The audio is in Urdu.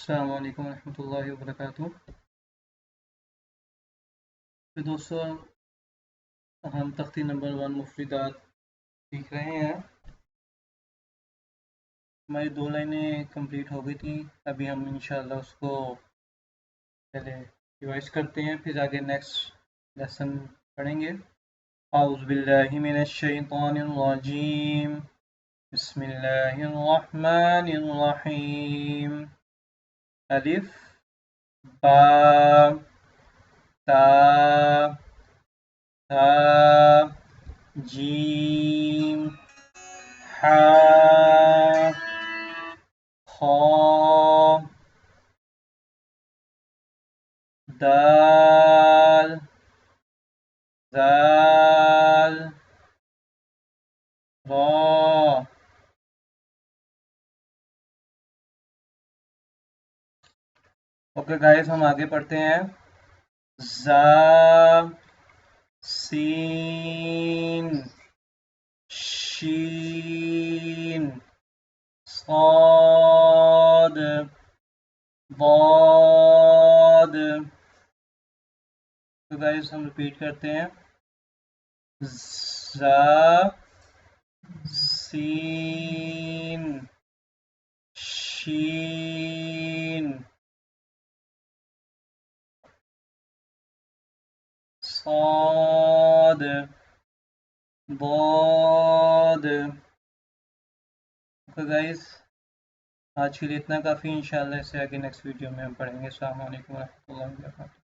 السلام علیکم ورحمۃ اللہ وبرکاتہ۔ تو دوستو ہم تختی نمبر 1 مفردات سیکھ رہے ہیں۔ ہماری 2 لائنیں کمپلیٹ ہو گئی تھیں، ابھی ہم انشاءاللہ اس کو پہلے ریوائز کرتے ہیں، پھر آگے نیکسٹ لیسن پڑھیں گے۔ اعوذ باللہ من الشیطان الرجیم، بسم اللہ الرحمن الرحیم۔ الف با تا ثا جیم حا خا دال ذال را۔ اوکے گائز، ہم آگے پڑھتے ہیں۔ زا سین شین صاد ضاد۔ تو گائز ہم ریپیٹ کرتے ہیں۔ زا سین شین صاد ضاد۔ تو گائز آج کے لیے اتنا کافی، انشاءاللہ اس سے آگے نیکسٹ ویڈیو میں ہم پڑھیں گے۔ السلام علیکم ورحمۃ اللہ وبرکاتہ۔